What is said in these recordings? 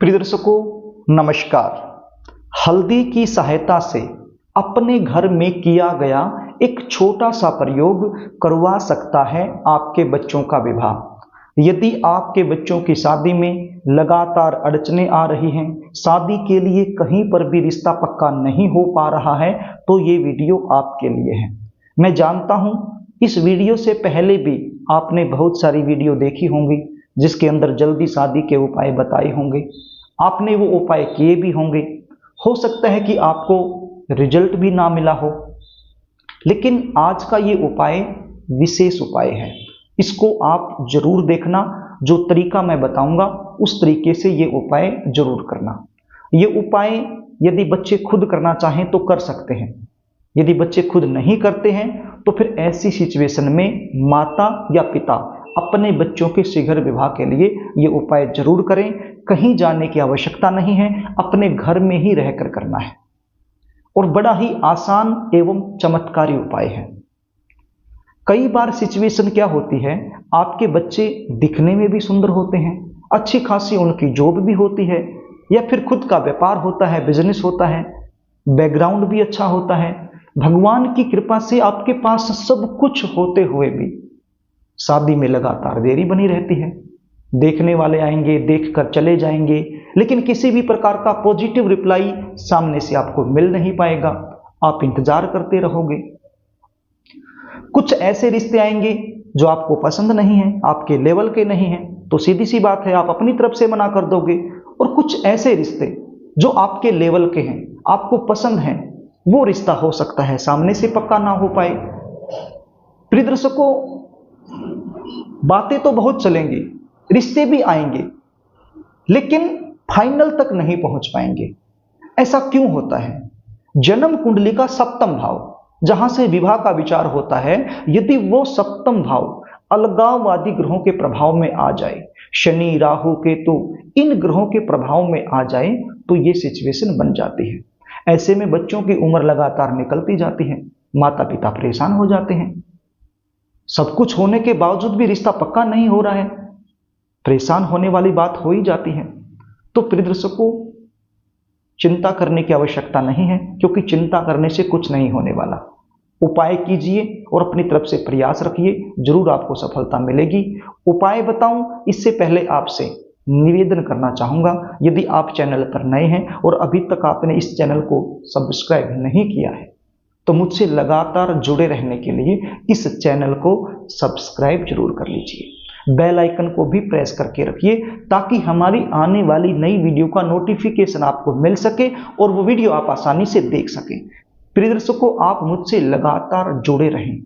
प्रिय दर्शकों, नमस्कार। हल्दी की सहायता से अपने घर में किया गया एक छोटा सा प्रयोग करवा सकता है आपके बच्चों का विवाह। यदि आपके बच्चों की शादी में लगातार अड़चने आ रही हैं, शादी के लिए कहीं पर भी रिश्ता पक्का नहीं हो पा रहा है, तो ये वीडियो आपके लिए है। मैं जानता हूं इस वीडियो से पहले भी आपने बहुत सारी वीडियो देखी होंगी जिसके अंदर जल्दी शादी के उपाय बताए होंगे। आपने वो उपाय किए भी होंगे। हो सकता है कि आपको रिजल्ट भी ना मिला हो, लेकिन आज का ये उपाय विशेष उपाय है। इसको आप जरूर देखना। जो तरीका मैं बताऊंगा उस तरीके से ये उपाय जरूर करना। ये उपाय यदि बच्चे खुद करना चाहें तो कर सकते हैं। यदि बच्चे खुद नहीं करते हैं तो फिर ऐसी सिचुएशन में माता या पिता अपने बच्चों के शीघ्र विवाह के लिए ये उपाय जरूर करें। कहीं जाने की आवश्यकता नहीं है, अपने घर में ही रहकर करना है और बड़ा ही आसान एवं चमत्कारी उपाय है। कई बार सिचुएशन क्या होती है, आपके बच्चे दिखने में भी सुंदर होते हैं, अच्छी खासी उनकी जॉब भी होती है, या फिर खुद का व्यापार होता है, बिजनेस होता है, बैकग्राउंड भी अच्छा होता है। भगवान की कृपा से आपके पास सब कुछ होते हुए भी शादी में लगातार देरी बनी रहती है। देखने वाले आएंगे, देखकर चले जाएंगे, लेकिन किसी भी प्रकार का पॉजिटिव रिप्लाई सामने से आपको मिल नहीं पाएगा। आप इंतजार करते रहोगे। कुछ ऐसे रिश्ते आएंगे जो आपको पसंद नहीं है, आपके लेवल के नहीं है, तो सीधी सी बात है आप अपनी तरफ से मना कर दोगे। और कुछ ऐसे रिश्ते जो आपके लेवल के हैं, आपको पसंद हैं, वो रिश्ता हो सकता है सामने से पक्का ना हो पाए। प्रिय दर्शकों, बातें तो बहुत चलेंगी, रिश्ते भी आएंगे, लेकिन फाइनल तक नहीं पहुंच पाएंगे। ऐसा क्यों होता है? जन्म कुंडली का सप्तम भाव, जहां से विवाह का विचार होता है, यदि वो सप्तम भाव अलगाववादी ग्रहों के प्रभाव में आ जाए, शनि, राहु, केतु इन ग्रहों के प्रभाव में आ जाए, तो ये सिचुएशन बन जाती है। ऐसे में बच्चों की उम्र लगातार निकलती जाती है, माता पिता परेशान हो जाते हैं। सब कुछ होने के बावजूद भी रिश्ता पक्का नहीं हो रहा है, परेशान होने वाली बात हो ही जाती है। तो प्रिय दर्शकों, चिंता करने की आवश्यकता नहीं है, क्योंकि चिंता करने से कुछ नहीं होने वाला। उपाय कीजिए और अपनी तरफ से प्रयास रखिए, जरूर आपको सफलता मिलेगी। उपाय बताऊं इससे पहले आपसे निवेदन करना चाहूंगा, यदि आप चैनल पर नए हैं और अभी तक आपने इस चैनल को सब्सक्राइब नहीं किया है, तो मुझसे लगातार जुड़े रहने के लिए इस चैनल को सब्सक्राइब जरूर कर लीजिए। बेल आइकन को भी प्रेस करके रखिए ताकि हमारी आने वाली नई वीडियो का नोटिफिकेशन आपको मिल सके और वो वीडियो आप आसानी से देख सकें। प्रिय दर्शकों, आप मुझसे लगातार जुड़े रहें,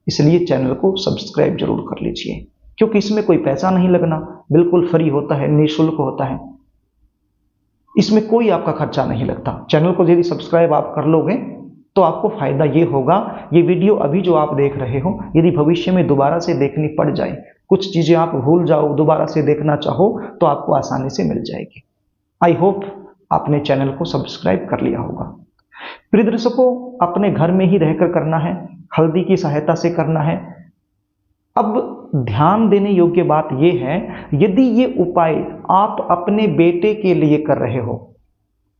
इसलिए चैनल को सब्सक्राइब जरूर कर लीजिए, क्योंकि इसमें कोई पैसा नहीं लगना, बिल्कुल फ्री होता है, निःशुल्क होता है। इसमें कोई आपका खर्चा नहीं लगता। चैनल को यदि सब्सक्राइब आप कर लोगे तो आपको फायदा ये होगा, ये वीडियो अभी जो आप देख रहे हो, यदि भविष्य में दोबारा से देखनी पड़ जाए, कुछ चीजें आप भूल जाओ, दोबारा से देखना चाहो, तो आपको आसानी से मिल जाएगी। आई होप आपने चैनल को सब्सक्राइब कर लिया होगा। प्रिय दर्शकों, अपने घर में ही रहकर करना है, हल्दी की सहायता से करना है। अब ध्यान देने योग्य बात यह है, यदि ये उपाय आप अपने बेटे के लिए कर रहे हो,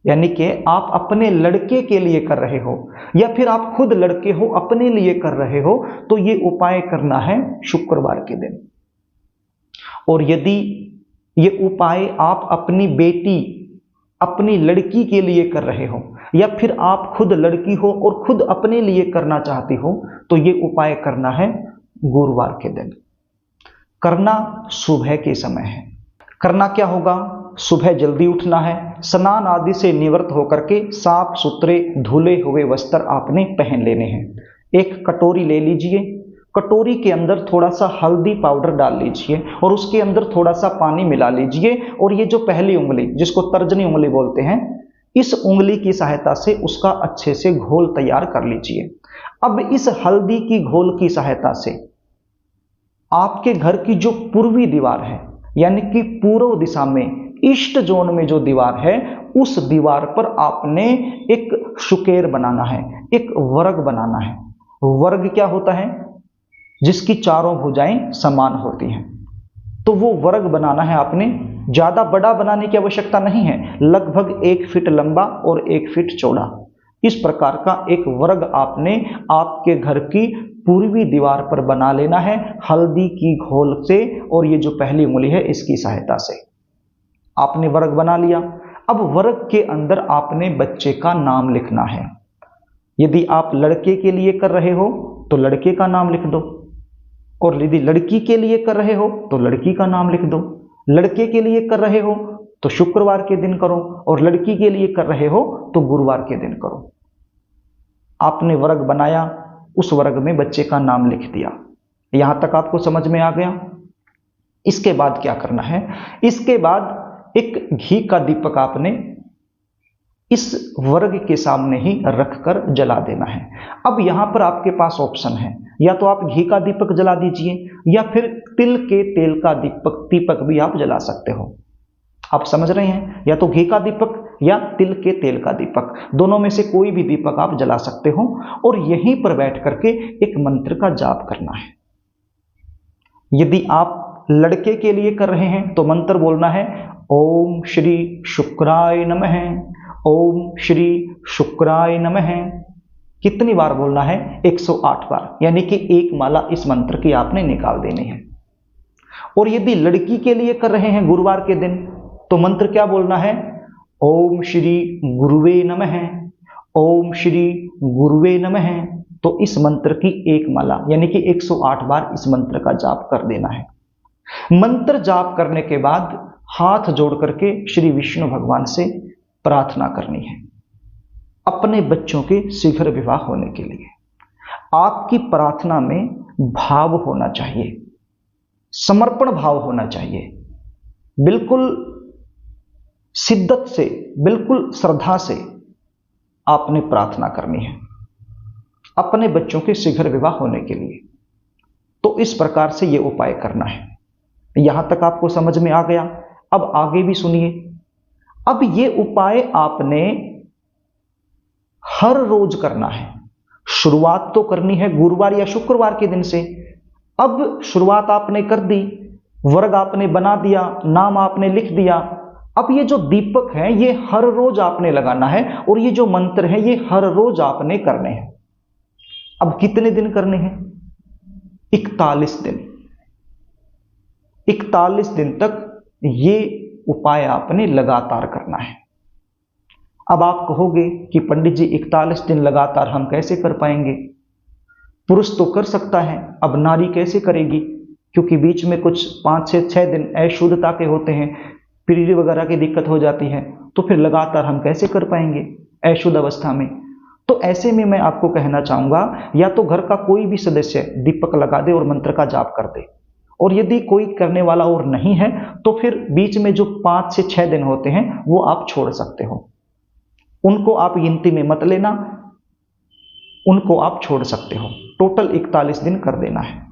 यानी कि आप अपने लड़के के लिए कर रहे हो, या फिर आप खुद लड़के हो अपने लिए कर रहे हो, तो ये उपाय करना है शुक्रवार के दिन। और यदि ये उपाय आप अपनी बेटी, अपनी लड़की के लिए कर रहे हो, या फिर आप खुद लड़की हो और खुद अपने लिए करना चाहती हो, तो ये उपाय करना है गुरुवार के दिन। करना सुबह के समय है। करना क्या होगा? सुबह जल्दी उठना है, स्नान आदि से निवृत्त होकर के साफ सुथरे धुले हुए वस्त्र आपने पहन लेने हैं। एक कटोरी ले लीजिए, कटोरी के अंदर थोड़ा सा हल्दी पाउडर डाल लीजिए और उसके अंदर थोड़ा सा पानी मिला लीजिए, और ये जो पहली उंगली, जिसको तर्जनी उंगली बोलते हैं, इस उंगली की सहायता से उसका अच्छे से घोल तैयार कर लीजिए। अब इस हल्दी की घोल की सहायता से आपके घर की जो पूर्वी दीवार है, यानी कि पूर्व दिशा में ईस्ट जोन में जो दीवार है, उस दीवार पर आपने एक शुकेर बनाना है, एक वर्ग बनाना है। वर्ग क्या होता है? जिसकी चारों भुजाएं समान होती हैं। तो वो वर्ग बनाना है आपने ज्यादा बड़ा बनाने की आवश्यकता नहीं है, लगभग 1 फीट लंबा और 1 फीट चौड़ा, इस प्रकार का एक वर्ग आपने आपके घर की पूर्वी दीवार पर बना लेना है हल्दी की घोल से, और ये जो पहली उंगली है इसकी सहायता से। आपने वर्ग बना लिया। अब वर्ग के अंदर आपने बच्चे का नाम लिखना है। यदि आप लड़के के लिए कर रहे हो तो लड़के का नाम लिख दो, और यदि लड़की के लिए कर रहे हो तो लड़की का नाम लिख दो। लड़के के लिए कर रहे हो तो शुक्रवार के दिन करो, और लड़की के लिए कर रहे हो तो गुरुवार के दिन करो। आपने वर्ग बनाया, उस वर्ग में बच्चे का नाम लिख दिया। यहां तक आपको समझ में आ गया। इसके बाद क्या करना है? इसके बाद एक घी का दीपक आपने इस वर्ग के सामने ही रखकर जला देना है। अब यहां पर आपके पास ऑप्शन है, या तो आप घी का दीपक जला दीजिए या फिर तिल के तेल का दीपक भी आप जला सकते हो। आप समझ रहे हैं? या तो घी का दीपक या तिल के तेल का दीपक, दोनों में से कोई भी दीपक आप जला सकते हो, और यहीं पर बैठ करके एक मंत्र का जाप करना है। यदि आप लड़के के लिए कर रहे हैं तो मंत्र बोलना है ओम श्री शुक्राय नमः, ओम श्री शुक्राय नमः। कितनी बार बोलना है? 108 बार, यानी कि एक माला इस मंत्र की आपने निकाल देनी है। और यदि लड़की के लिए कर रहे हैं गुरुवार के दिन, तो मंत्र क्या बोलना है? ओम श्री गुरुवे नमः, ओम श्री गुरुवे नमः। तो इस मंत्र की एक माला यानी कि 108 बार इस मंत्र का जाप कर देना है। मंत्र जाप करने के बाद हाथ जोड़ करके श्री विष्णु भगवान से प्रार्थना करनी है अपने बच्चों के शीघ्र विवाह होने के लिए। आपकी प्रार्थना में भाव होना चाहिए, समर्पण भाव होना चाहिए, बिल्कुल शिद्दत से, बिल्कुल श्रद्धा से आपने प्रार्थना करनी है अपने बच्चों के शीघ्र विवाह होने के लिए। तो इस प्रकार से यह उपाय करना है। यहां तक आपको समझ में आ गया। अब आगे भी सुनिए। अब यह उपाय आपने हर रोज करना है। शुरुआत तो करनी है गुरुवार या शुक्रवार के दिन से। अब शुरुआत आपने कर दी, वर्ग आपने बना दिया, नाम आपने लिख दिया। अब ये जो दीपक है ये हर रोज आपने लगाना है, और ये जो मंत्र है ये हर रोज आपने करने हैं। अब कितने दिन करने हैं? 41 दिन। 41 दिन तक ये उपाय आपने लगातार करना है। अब आप कहोगे कि पंडित जी 41 दिन लगातार हम कैसे कर पाएंगे? पुरुष तो कर सकता है, अब नारी कैसे करेगी? क्योंकि बीच में कुछ 5 से 6 दिन अशुद्धता के होते हैं, पीरियड वगैरह की दिक्कत हो जाती है, तो फिर लगातार हम कैसे कर पाएंगे अशुद्ध अवस्था में? तो ऐसे में मैं आपको कहना चाहूंगा, या तो घर का कोई भी सदस्य दीपक लगा दे और मंत्र का जाप कर दे, और यदि कोई करने वाला और नहीं है तो फिर बीच में जो 5 से 6 दिन होते हैं वो आप छोड़ सकते हो। उनको आप गिनती में मत लेना, उनको आप छोड़ सकते हो। टोटल 41 दिन कर देना है।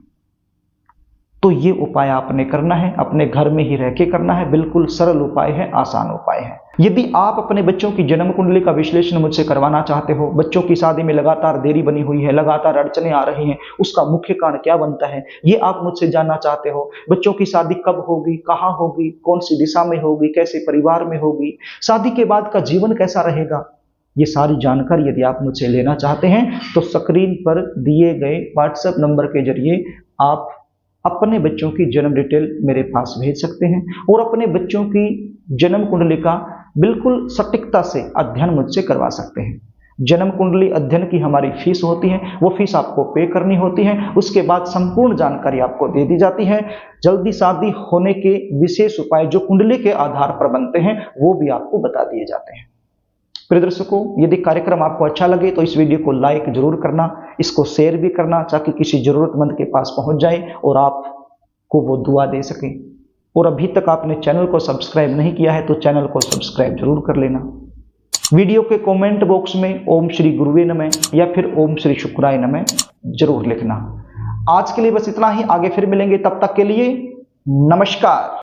तो ये उपाय आपने करना है, अपने घर में ही रह के करना है। बिल्कुल सरल उपाय है, आसान उपाय है। यदि आप अपने बच्चों की जन्म कुंडली का विश्लेषण मुझसे करवाना चाहते हो, बच्चों की शादी में लगातार देरी बनी हुई है, लगातार अड़चने आ रही हैं, उसका मुख्य कारण क्या बनता है, ये आप मुझसे जानना चाहते हो, बच्चों की शादी कब होगी, कहाँ होगी, कौन सी दिशा में होगी, कैसे परिवार में होगी, शादी के बाद का जीवन कैसा रहेगा, ये सारी जानकारी यदि आप मुझसे लेना चाहते हैं तो स्क्रीन पर दिए गए व्हाट्सएप नंबर के जरिए आप अपने बच्चों की जन्म डिटेल मेरे पास भेज सकते हैं, और अपने बच्चों की जन्म कुंडली का बिल्कुल सटीकता से अध्ययन मुझसे करवा सकते हैं। जन्म कुंडली अध्ययन की हमारी फीस होती है, वो फीस आपको पे करनी होती है। उसके बाद संपूर्ण जानकारी आपको दे दी जाती है। जल्दी शादी होने के विशेष उपाय जो कुंडली के आधार पर बनते हैं वो भी आपको बता दिए जाते हैं। प्रिय दर्शकों, यदि कार्यक्रम आपको अच्छा लगे तो इस वीडियो को लाइक जरूर करना, इसको शेयर भी करना, ताकि किसी जरूरतमंद के पास पहुंच जाए और आपको वो दुआ दे सके। और अभी तक आपने चैनल को सब्सक्राइब नहीं किया है तो चैनल को सब्सक्राइब जरूर कर लेना। वीडियो के कमेंट बॉक्स में ओम श्री गुरुवे नमः या फिर ओम श्री शुक्राय नमः जरूर लिखना। आज के लिए बस इतना ही, आगे फिर मिलेंगे, तब तक के लिए नमस्कार।